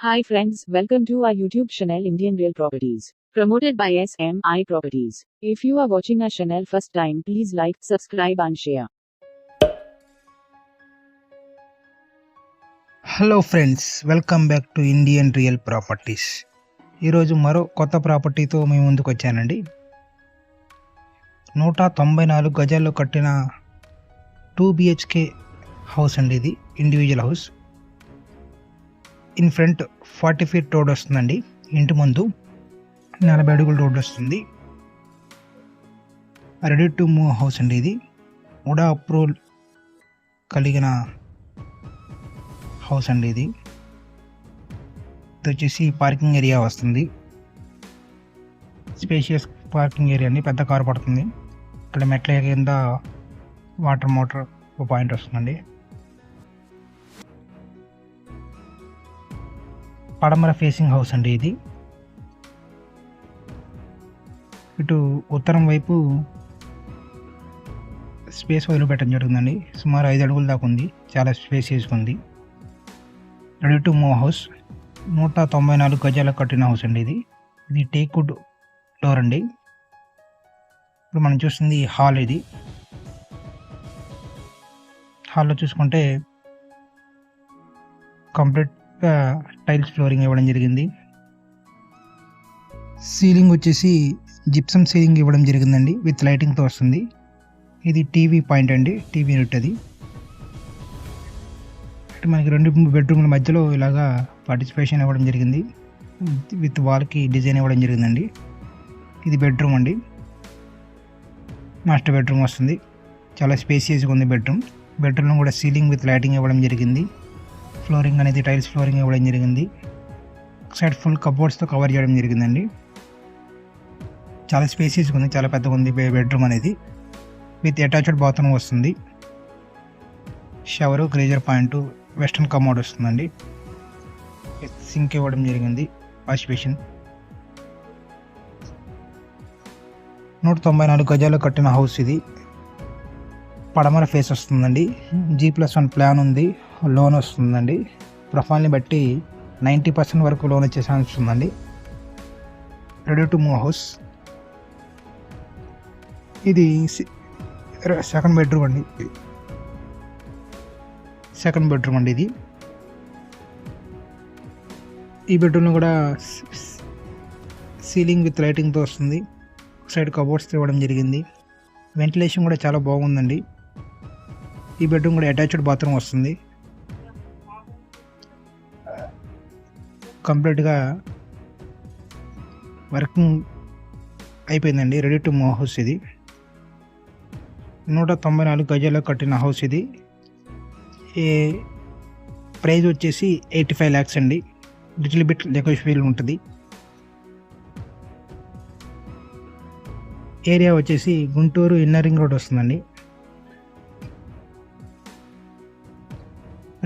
Hi friends, welcome to our YouTube channel Indian Real Properties, promoted by SMI Properties. If you are watching our channel first time, please like, subscribe and share. Hello friends, welcome back to Indian real properties. ఈరోజు మరో కొత్త ప్రాపర్టీతో మేము ముందుకు వచ్చానండి. 194 గజాల్లో కట్టిన 2 BHK house అండి. ఇది individual house. In front 40 feet road వస్తుందండి. ఇంటి ముందు 40 అడుగుల రోడ్ వస్తుంది. రెడీ టు మూవ్ హౌస్ అండి. ఇది ఉడా అప్రూవల్ కలిగిన హౌస్ అండి. ఇది వచ్చేసి పార్కింగ్ ఏరియా వస్తుంది. స్పేషియస్ పార్కింగ్ ఏరియా అండి. పెద్ద కారు పడుతుంది. ఇక్కడ మెట్ల కింద వాటర్ మోటార్ పాయింట్ వస్తుందండి. పడమర ఫేసింగ్ హౌస్ అండి. ఇది ఇటు ఉత్తరం వైపు స్పేస్ వదిలిపెట్టడం జరుగుతుందండి. సుమారు 5 అడుగుల దాకా ఉంది. చాలా స్పేస్ ఉంది. Ready to move house. 194 గజాలకు కట్టిన హౌస్ అండి. ఇది టేక్వుడ్ డోర్ అండి. ఇప్పుడు మనం చూస్తుంది హాల్. ఇది హాల్లో చూసుకుంటే కంప్లీట్గా టైల్స్ ఫ్లోరింగ్ ఇవ్వడం జరిగింది. సీలింగ్ వచ్చేసి జిప్సమ్ సీలింగ్ ఇవ్వడం జరిగిందండి. విత్ లైటింగ్తో వస్తుంది. ఇది టీవీ పాయింట్ అండి. TV unit. అది మనకి 2 బెడ్రూమ్ల మధ్యలో ఇలాగా పార్టిసిపేషన్ ఇవ్వడం జరిగింది. విత్ వాల్కి డిజైన్ ఇవ్వడం జరిగిందండి. ఇది బెడ్రూమ్ అండి. మాస్టర్ బెడ్రూమ్ వస్తుంది. చాలా స్పేసియస్గా ఉంది బెడ్రూమ్లో కూడా సీలింగ్ విత్ లైటింగ్ ఇవ్వడం జరిగింది. ఫ్లోరింగ్ అనేది టైల్స్ ఫ్లోరింగ్ ఇవ్వడం జరిగింది. సైడ్ ఫుల్ కబోర్డ్స్తో కవర్ చేయడం జరిగిందండి. చాలా స్పేసియస్గా ఉంది. చాలా పెద్దగా ఉంది బెడ్రూమ్ అనేది. విత్ అటాచ్డ్ బాత్రూమ్ వస్తుంది. షవరు, గ్రేజర్ పాయింట్, వెస్టర్న్ కమోడ్ వస్తుందండి. సింక్ ఇవ్వడం జరిగింది. Wash basin. 194 గజాలు కట్టిన హౌస్. ఇది పడమర ఫేస్ వస్తుందండి. G+1 ప్లాన్ ఉంది. లోన్ వస్తుందండి. ప్రొఫైల్ని బట్టి 90% వరకు లోన్ వచ్చే ఛాన్స్ ఉందండి. Ready to move house. ఇది సెకండ్ బెడ్రూమ్ అండి. ఇది ఈ బెడ్రూమ్లో కూడా సీలింగ్ విత్ లైటింగ్తో వస్తుంది. సైడ్ కబోర్డ్స్ ఇవ్వడం జరిగింది. వెంటిలేషన్ కూడా చాలా బాగుందండి. ఈ బెడ్రూమ్ కూడా అటాచ్డ్ బాత్రూమ్ వస్తుంది. కంప్లీట్గా వర్కింగ్ అయిపోయిందండి. Ready to move house. ఇది 194 గజాల్లో కట్టిన హౌస్. ఇది ప్రైస్ వచ్చేసి 85 lakhs అండి. లిటిల్ బిట్ నెగోషియబుల్ ఉంటుంది. ఏరియా వచ్చేసి గుంటూరు ఇన్నర్ రింగ్ రోడ్ వస్తుందండి.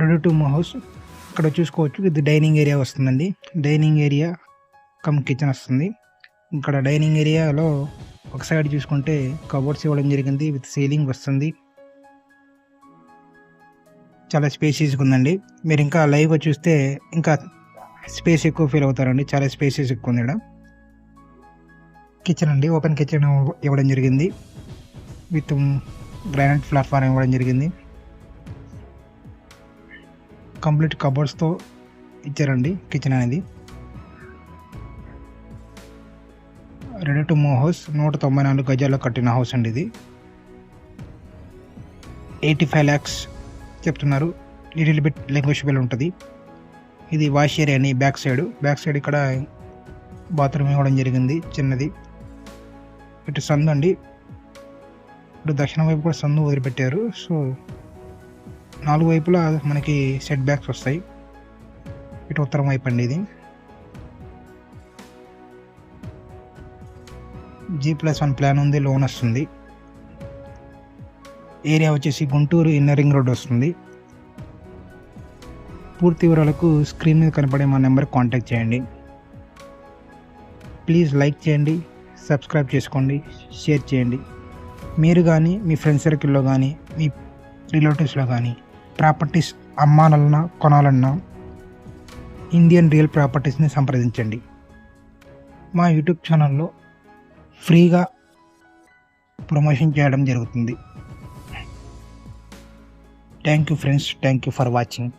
Ready to move house. ఇక్కడ చూసుకోవచ్చు. ఇది డైనింగ్ ఏరియా వస్తుందండి. డైనింగ్ ఏరియా కమ్ కిచెన్ వస్తుంది. ఇక్కడ డైనింగ్ ఏరియాలో ఒక సైడ్ చూసుకుంటే కబోర్డ్స్ ఇవ్వడం జరిగింది. విత్ సీలింగ్ వస్తుంది. చాలా స్పేసియస్గా ఉందండి. మీరు ఇంకా లైవ్గా చూస్తే ఇంకా స్పేస్ ఎక్కువ ఫీల్ అవుతారండి. చాలా స్పేసియస్ ఎక్కువ ఉంది. ఇక్కడ కిచెన్ అండి. ఓపెన్ కిచెన్ ఇవ్వడం జరిగింది. విత్ గ్రానైట్ ప్లాట్ఫామ్ ఇవ్వడం జరిగింది. కంప్లీట్ కబోర్డ్స్తో ఇచ్చారండి కిచెన్ అనేది. Ready to move house. 194 గజాల్లో కట్టిన హౌస్ అండి. ఇది 85 lakhs చెప్తున్నారు. లిటిల్ బిట్ నెగోషియబుల్ ఉంటుంది. ఇది వాష్ ఏరియా అండి. బ్యాక్ సైడ్ ఇక్కడ బాత్రూమ్ ఇవ్వడం జరిగింది చిన్నది. ఇటు సందు అండి. ఇటు దక్షిణ వైపు కూడా సందు వదిలిపెట్టారు. సో 4 వైపులా మనకి సెట్ బ్యాక్స్ వస్తాయి. ఇటు ఉత్తరం వైపు అండి. ఇది G+1 ప్లాన్ ఉంది. లోన్ వస్తుంది. ఏరియా వచ్చేసి గుంటూరు ఇన్నర్ రింగ్ రోడ్ వస్తుంది. పూర్తి వివరాలకు స్క్రీన్ మీద కనపడే మా నెంబర్కి కాంటాక్ట్ చేయండి. ప్లీజ్ లైక్ చేయండి, సబ్స్క్రైబ్ చేసుకోండి, షేర్ చేయండి. మీరు కానీ మీ ఫ్రెండ్ సర్కిల్లో కానీ మీ రిలేటివ్స్లో కానీ ప్రాపర్టీస్ అమ్మాలన్నా కొనాలన్నా ఇండియన్ రియల్ ప్రాపర్టీస్ని సంప్రదించండి. మా యూట్యూబ్ ఛానల్లో ఫ్రీగా ప్రమోషన్ చేయడం జరుగుతుంది. Thank you friends, thank you for watching.